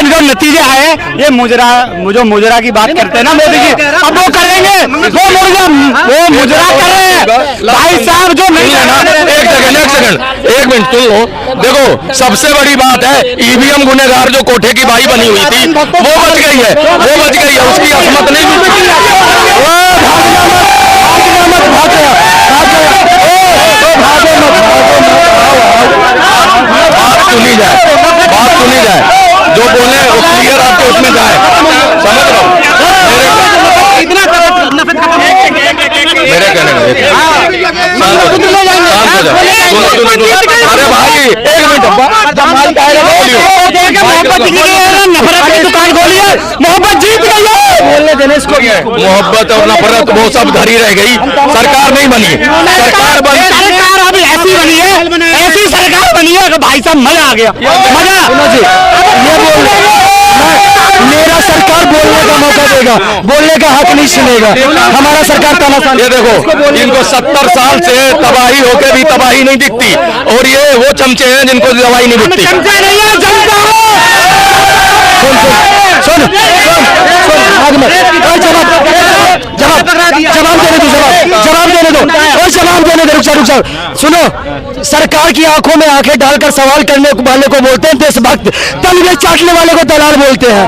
ये जो नतीजे आए ये जो मुजरा की बात करते हैं ना मोदी जी, अब वो करेंगे, वो मुजरा कर रहे हैं भाई साहब जो नहीं है ना। एक मिनट सुन लो। देखो सबसे बड़ी बात है ईवीएम गुनेगार जो कोठे की बाई बनी हुई थी वो बच गई है, उसकी असमत नहीं बात सुनी जाए, जो बोले वो क्लियर आपके उसमें जाए, समझ रहा हूँ मेरे कहने अरे भाई एक मिनट नफरत की दुकान खोलिए, मोहब्बत जीत गई है, बोलने देने इसको। मोहब्बत और नफरत वो सब धरी रह गई, सरकार नहीं बनी, सरकार अभी ऐसी बनी है, ऐसी सरकार बनी है कि भाई साहब मजा आ गया, मजा। ये बोल मेरा सरकार बोलने का मौका देगा, बोलने का हक नहीं सुनेगा हमारा सरकार तानाशाह। ये देखो इनको 70 साल से तबाही होके भी तबाही नहीं दिखती, और ये वो चमचे हैं जिनको दवाई नहीं दिखती। चमचा नहीं है, जनता सुन जवाब देने दो, रुक जा। सुनो, सरकार की आंखों में आंखें डालकर सवाल करने वाले को बोलते हैं देशभक्त, तलवे चाटने वाले को दलाल बोलते हैं,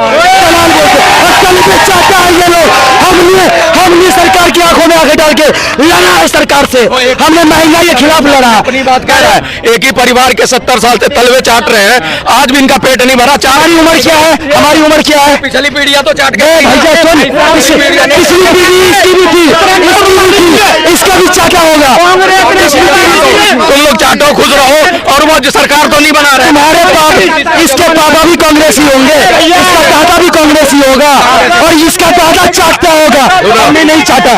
तलवे चाटा है ये लोग। हमने सरकार की आंखों में आंखें डाल के लड़ा है सरकार से, हमने महंगाई के खिलाफ लड़ा। अपनी बात कह रहा है, एक ही परिवार के 70 साल से तलवे चाट रहे हैं, आज भी इनका पेट नहीं भरा। हमारी उम्र क्या है, हमारी उम्र क्या है? पिछली पीढ़ियां तो चाट गई, पिछली पीढ़ी इसकी भी थी, इसका भी चाटा होगा। तुम लोग चाटो, खुश रहो, और वो सरकार तो नहीं बना रहे। तुम्हारे पापा, इसके पापा भी कांग्रेसी होंगे, इसका दादा भी कांग्रेसी होगा, और इसका दादा चाटता होगा। हमने नहीं चाटा,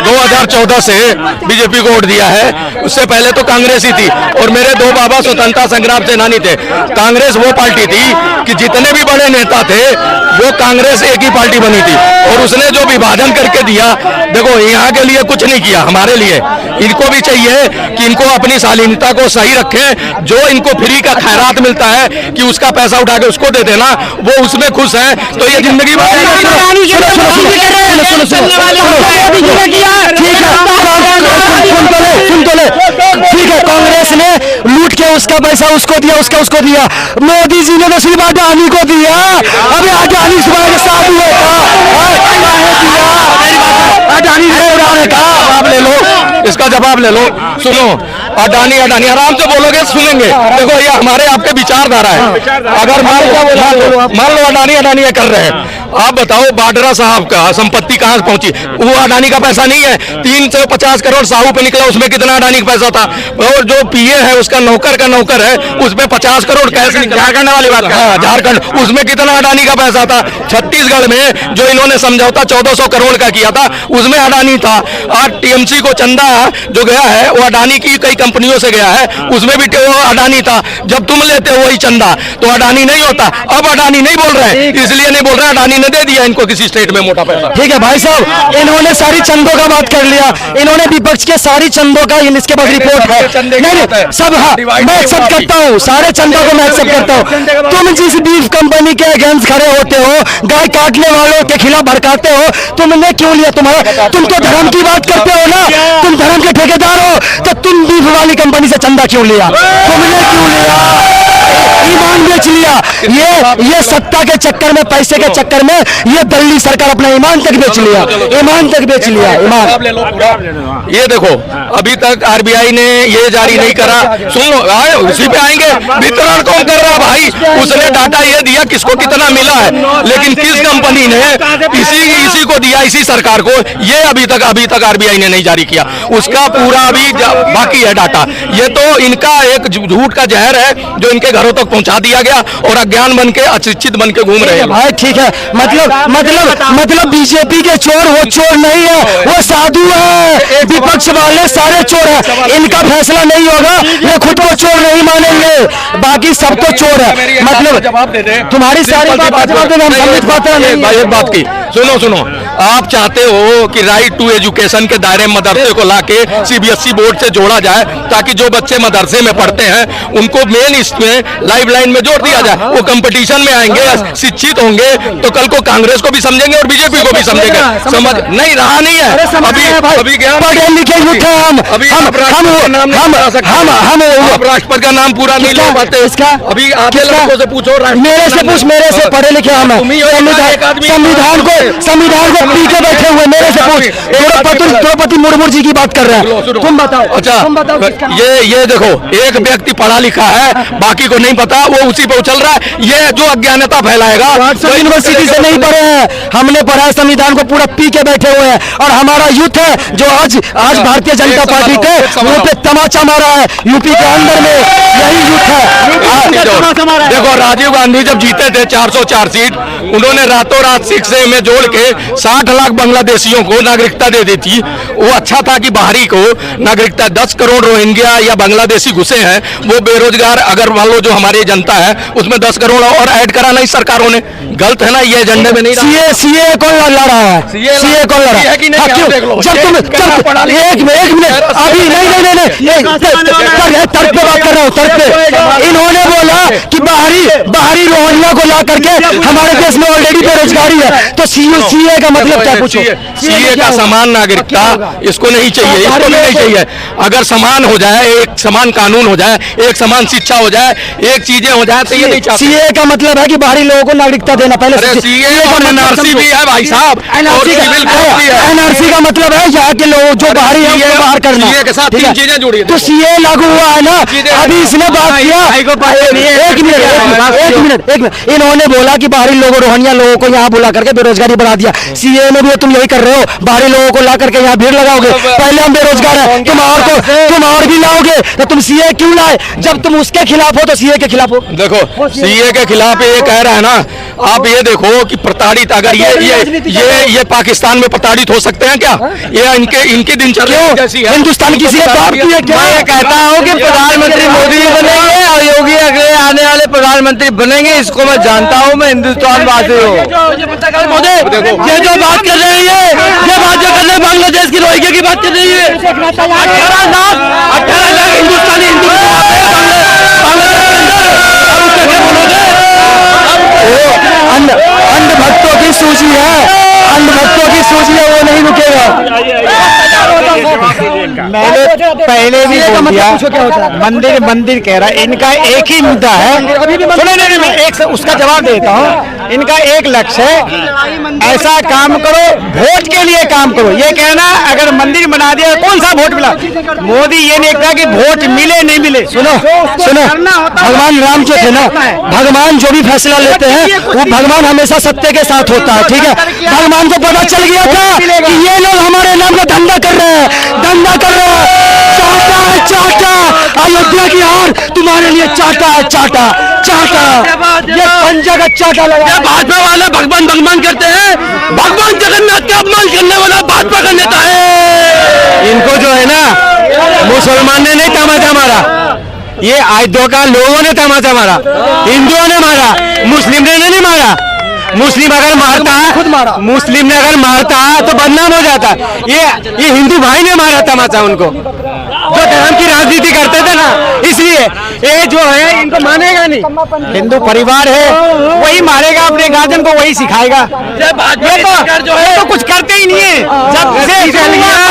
2014 से बीजेपी को वोट दिया है, उससे पहले तो कांग्रेस ही थी, और मेरे दो बाबा स्वतंत्रता संग्राम सेनानी थे। कांग्रेस वो पार्टी थी कि जितने भी बड़े नेता थे वो कांग्रेस एक ही पार्टी बनी थी, और उसने जो विभाजन करके दिया, देखो यहाँ के लिए कुछ नहीं किया, हमारे लिए। इनको भी चाहिए कि इनको अपनी शालीनता को सही रखें, जो इनको फ्री का खैरात मिलता है कि उसका पैसा उठा के उसको दे देना, वो उसमें खुश है, तो ये जिंदगी ठीक है, कांग्रेस ने लूट के उसका पैसा उसको दिया, उसको दिया। मोदी जी ने तो सिर्फ अडानी को दिया, अभी अडानी के साथ हुआ अडानी जवाब ले लो, इसका जवाब ले लो। सुनो, अडानी आराम से बोलोगे सुनेंगे। देखो ये हमारे आपके विचारधारा है। अगर मान लो अडानी कर रहे हैं, आप बताओ बाडरा साहब का संपत्ति कहां पहुंची? वो अडानी का पैसा नहीं है। 350 करोड़ साहू पे निकला, उसमें कितना अडानी का पैसा था? और जो पीए है उसका नौकर का नौकर है, उसमें 50 करोड़ कैश निकला। झारखंड वाली बात, हाँ झारखंड, उसमें कितना अडानी का पैसा था? छत्तीसगढ़ में जो इन्होंने समझौता 1400 करोड़ का किया था, उसमें अडानी था। आज टीएमसी को चंदा जो गया है वो अडानी की कई कंपनियों से गया है, उसमें भी वो अडानी था। जब तुम लेते हो वही चंदा तो अडानी नहीं होता। अब अडानी नहीं बोल रहे हैं, इसलिए नहीं बोल रहे, अडानी ने दे दिया इनको किसी स्टेट में मोटा पैसा। ठीक है भाई साहब, इन्होंने सारी चंदों का बात कर लिया, इन्होंने विपक्ष के सारी चंदों का इसके बाद रिपोर्ट है नहीं सब। हाँ, मैं एक्सेप्ट करता हूँ, सारे चंदों को मैं एक्सेप्ट करता हूँ। तुम जिस बीफ कंपनी के अगेंस्ट खड़े होते हो, गाय काटने वालों के खिलाफ भड़काते हो, तुमने क्यों लिया? तुम तो धर्म की बात करते हो ना, तुम धर्म के ठेकेदार हो, तो तुम बीफ वाली कंपनी से चंदा क्यों लिया? तुमने क्यों लिया? ईमान बेच लिया। ये सत्ता के चक्कर में, पैसे के चक्कर में ये दिल्ली सरकार अपना ईमान तक बेच लिया, ईमान तक बेच लिया। ईमान ये देखो, अभी तक आरबीआई ने ये जारी नहीं करा। सुन लो, उसी पे आएंगे। वितरण कौन कर रहा भाई? उसने डाटा ये दिया किसको कितना मिला है, लेकिन किस कंपनी ने इसी को दिया, इसी सरकार को, ये अभी तक आरबीआई ने नहीं जारी किया। उसका पूरा अभी बाकी है डाटा। ये तो इनका एक झूठ का जहर है जो इनके घरों तक पहुंचा दिया गया, और अज्ञान बन के, अशिक्षित बन के घूम रहे हैं भाई। ठीक है, मतलब बीजेपी के चोर वो चोर नहीं है, वो साधु है। विपक्ष वाले सारे चोर है, इनका फैसला नहीं होगा, ये खुद को चोर नहीं मानेंगे, बाकी सब तो चोर है। मतलब जवाब दे दे, तुम्हारी सारी बात एक बात की सुनो, आप चाहते हो कि राइट टू एजुकेशन के दायरे में मदरसे को लाके सीबीएसई बोर्ड से जोड़ा जाए, ताकि जो बच्चे मदरसे में पढ़ते हैं उनको मेन इसमें लाइफ लाइन में जोड़ दिया जाए। वो कंपटीशन में आएंगे, शिक्षित होंगे, तो कल को कांग्रेस को भी समझेंगे और बीजेपी को भी समझेंगे। समझ नहीं रहा नहीं है अभी पढ़े लिखे यूथ हैं हम राष्ट्रपति का नाम पूरा नहीं ले पाते। अभी आधे लड़कों से पूछो, मेरे से पढ़े लिखे हम संविधान को पी के बैठे हुए, मेरे से पूछ। द्रौपदी मुर्मू जी की बात कर रहे हैं, तुम बताओ। अच्छा, ये देखो, एक व्यक्ति पढ़ा लिखा है, बाकी को नहीं पता, वो उसी पे उछल रहा है। ये जो अज्ञानता फैलाएगा, यूनिवर्सिटी से नहीं पढ़े हैं, हमने पढ़ा है, संविधान को पूरा पी के बैठे हुए हैं। और हमारा यूथ है जो आज भारतीय जनता पार्टी के मुंह पे तमाचा मारा है, यूपी के अंदर में यही यूथ है। देखो, राजीव गांधी जब जीते थे 404 सीट, उन्होंने रातों रात 6 में जोड़ के 60 लाख बांग्लादेशियों को नागरिकता दे दी थी। वो अच्छा था कि बाहरी को नागरिकता, 10 करोड़ रोहिंग्या या बांग्लादेशी घुसे हैं, वो बेरोजगार, अगर मान लो जो हमारी जनता है उसमें 10 करोड़ और ऐड करा नहीं सरकारों ने। गलत है ना, ये एजेंडे में नहीं। सीए कौन लड़ रहा है? सीए कौन लड़ रहा है? जब तुम एक मिनट अभी नहीं तर्क पे बात कर रहा हूँ, तर्क पे। इन्होंने बोला कि बाहरी रोहिंग्या को ला करके हमारे देश में ऑलरेडी बेरोजगारी है, तो सीए का मतलब क्या? पूछो। सीए का समान नागरिकता इसको नहीं चाहिए, इसको भी नहीं चाहिए। अगर समान हो जाए, एक समान कानून हो जाए, एक समान शिक्षा हो जाए, एक चीजें हो जाए, तो ये नहीं चाहते। सीए का मतलब है कि बाहरी लोगों को नागरिकता देना। पहले सीए और एनआरसी भी है भाई साहब, एनआरसी का मतलब है यहाँ के लोग जो बाहरी है उनको बाहर करना। सीए के साथ 3 चीजें जुड़ी हैं। तो सीए लागू हुआ है ना, अभी इसने बात किया। एक मिनट, इन्होंने बोला कि बाहरी लोगों, रोहिंग्या लोगों को यहाँ बुला करके बेरोजगारी बढ़ा दिया। सीए में भी तुम यही कर रहे हो, बाहरी लोगों को ला करके यहाँ भीड़ लगाओगे। पहले हम बेरोजगार हैं, तुम और भी लाओगे, तो तुम सीए क्यों लाए? जब तुम उसके खिलाफ हो तो सीए के खिलाफ हो। देखो, सीए के खिलाफ ये कह रहा है ना, आप ये देखो कि प्रताड़ित, अगर ये पाकिस्तान में प्रताड़ित हो सकते हैं क्या? ये इनकी दिनचर्या जैसी है। हिंदुस्तान किसी ने बात की है क्या? मैं कहता हूँ कि प्रधानमंत्री मोदी जी बनेंगे और योगी अगले आने वाले प्रधानमंत्री बनेंगे, इसको मैं जानता हूँ। मैं हिंदुस्तान वासी हूँ। ये जो बात कर रहे हैं, ये बात जो कर रहे हैं, बांग्लादेश की रोहिंग्या की बात कर रही है। 18 लाख हिंदुस्तानी हिंदू अंध भक्तों की सूची है, अंध भक्तों की सूची है, वो नहीं रुकेगा। मैंने पहले भी बोल दिया, मंदिर कह रहा है। इनका एक ही मुद्दा है, सुनो नहीं, मैं एक उसका जवाब देता हूँ। इनका एक लक्ष्य है, ऐसा काम करो, वोट के लिए काम करो। ये कहना अगर मंदिर बना दिया कौन सा वोट मिला? मोदी ये नहीं कहता कि वोट मिले नहीं मिले। सुनो, भगवान राम जो थे ना, भगवान जो भी फैसला लेते हैं वो भगवान हमेशा सत्य के साथ होता है, ठीक है। भगवान को पता चल गया था कि ये लोग हमारे नाम का धंधा कर रहे हैं। चाटा अयोध्या की हार तुम्हारे लिए चाटा है, चाटा। ये पंजा का चाटा लगा। भाजपा वाले भगवान करते हैं, भगवान जगन्नाथ का अपमान करने वाला भाजपा का नेता है। इनको जो है ना, मुसलमान ने नहीं तमाचा मारा, ये आयतों का लोगों ने तमाचा मारा, हिंदुओं ने मारा, मुस्लिम ने नहीं मारा। मुस्लिम अगर मारता है, मुस्लिम ने अगर मारता तो बदनाम हो जाता। ये हिंदू भाई ने मारा तमाचा उनको, जो धर्म की राजनीति करते थे ना, इसलिए ये जो है इनको मानेगा नहीं। हिंदू परिवार है, वही मारेगा अपने गार्जियन को, वही सिखाएगा। ये तो कुछ करते ही नहीं है। जब से जल गया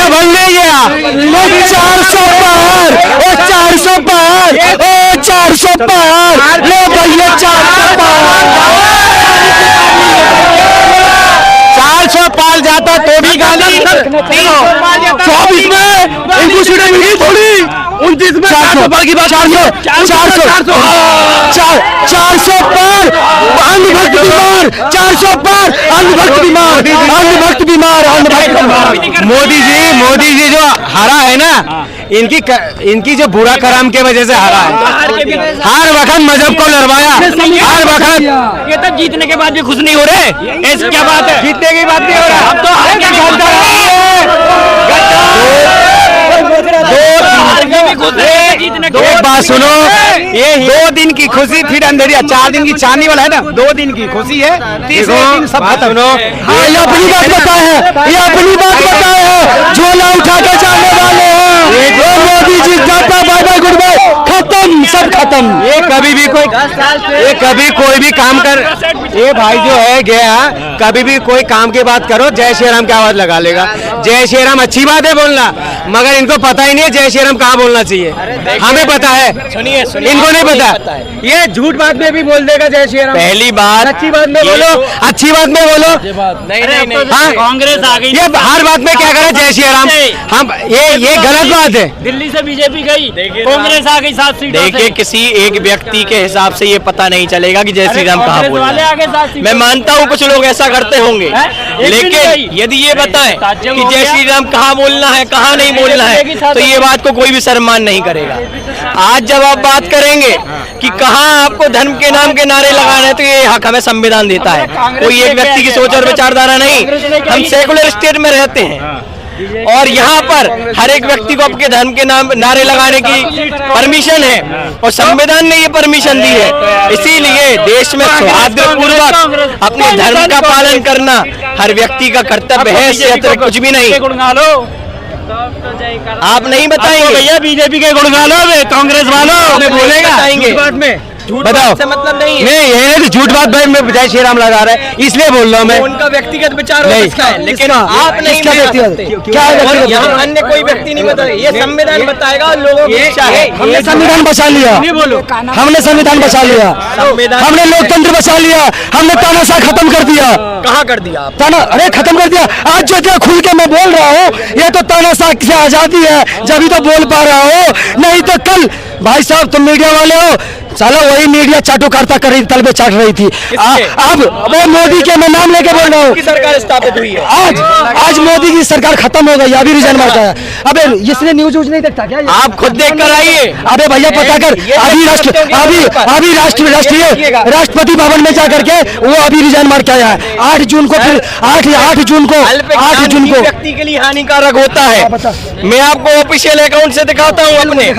बन गया 400 पार, 400 पार, 400 पार, लो भैया 400 पाल जाता तो भी गाली। 24 में इनको सीटें मिली थोड़ी, 29 में 400 पार की बात। 400 पार अंधभक्त बीमार, 400 पार अंधभक्त बीमार। मोदी जी जो हारा है ना, इनकी जो बुरा करम के वजह से हारा है। हर वक्त मजहब को लड़वाया, हर वक्त। ये तो जीतने के बाद भी खुश नहीं हो रहे, ऐसी क्या बात है? जीतने की बात नहीं हो रहा, अब तो एक बात सुनो, ये 2 दिन की खुशी फिर अंधेरिया, 4 दिन की चांदनी वाला है ना, 2 दिन की खुशी है, तीसरे दिन सब खत्म। सुनो, हाँ ये अपनी बात बताए हैं, ये अपनी बात बताए हैं, झोला उठा के जाने वाले हैं। ये Modi ji tata bye bye goodbye, खत्म, सब खत्म। ये कभी कोई भी काम कर, ये भाई जो है गया, कभी भी कोई काम की बात करो जय श्री राम की आवाज लगा लेगा। जय श्री राम अच्छी बात है बोलना, मगर इनको पता ही नहीं है जय श्री राम कहाँ बोलना चाहिए। हमें पता है, इनको नहीं पता। ये झूठ बात में भी बोल देगा जय श्री राम। पहली बात, अच्छी बात में बोलो, अच्छी बात में बोलो। नहीं हाँ, कांग्रेस आ गई, ये हर बात में क्या करे जय श्री राम। हम ये गलत बात है। दिल्ली से बीजेपी गई, कांग्रेस आ गई 7 सीटों से। देखिए, किसी एक व्यक्ति के हिसाब से ये पता नहीं चलेगा कि जय श्री राम कहाँ बोलना वाले है। आगे 7 सीटों मैं मानता हूँ कुछ लोग ऐसा करते होंगे, लेकिन यदि ये बताएं कि जय श्री राम कहाँ बोलना है, कहाँ नहीं बोलना है, तो ये बात को कोई भी सम्मान नहीं करेगा। आज जब आप बात करेंगे कि कहाँ आपको धर्म के नाम के नारे लगाने हैं, तो ये हक हमें संविधान देता है, कोई एक व्यक्ति की सोच और विचारधारा नहीं। हम सेकुलर स्टेट में रहते हैं और यहाँ पर हर एक व्यक्ति को अपने धर्म के नाम नारे लगाने की परमिशन है और संविधान ने ये परमिशन दी है। इसीलिए देश में सौहार्दपूर्वक अपने धर्म का पालन करना हर व्यक्ति का कर्तव्य है, इससे अतिरिक्त कुछ भी नहीं। आप नहीं बताएंगे भैया, बीजेपी के गुण गालो, कांग्रेस वालों बोलेगा बताएंगे, बताओ से मतलब नहीं है। नहीं, ये नहीं झूठ बात भाई में जय श्री राम लगा रहा है, इसलिए बोल रहा हूँ मैं। उनका व्यक्तिगत विचार हो नहीं, सकता है, लेकिन आप नहीं किसका बता व्यक्तिगत? सकते। क्या और व्यक्तिगत? यहाँ अन्य कोई व्यक्ति नहीं बता, ये संविधान बताएगा और लोगों की इच्छा है। हमने संविधान बचा लिया, हमने संविधान बचा लिया, हमने लोकतंत्र बचा लिया, हमने तानाशाह खत्म कर दिया। कहाँ कर दिया आप? ताना, अरे खत्म कर दिया। आज जो जो खुल के मैं बोल रहा हूँ, ये तो तानाशाह से आजादी है, जब तो बोल पा रहा हो, नहीं तो कल भाई साहब तुम मीडिया वाले हो, साला वही मीडिया चाटुकारिता कर रही, तलबे चाट रही थी। अब वो मोदी के मैं नाम लेके बोल रहा हूँ, की सरकार स्थापित हुई है। आज मोदी की सरकार खत्म हो गई, अभी रिजाइन मारता है। अबे इसने न्यूज नहीं देखता क्या? आप खुद देख कर आइए। अबे भैया पता कर, अभी राष्ट्रपति भवन में जाकर के वो अभी रिजाइन मार के आया है। 8 जून को, फिर 8 जून को व्यक्ति के लिए हानिकारक होता है। मैं आपको ऑफिशियल अकाउंट से दिखाता हूँ अपने,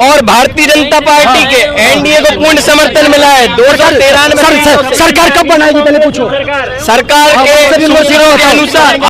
और भारतीय जनता पार्टी के एनडीए को पूर्ण समर्थन मिला है। 293 सरकार कब बनाएगी पहले पूछो? सरकार के सूत्रों के अनुसार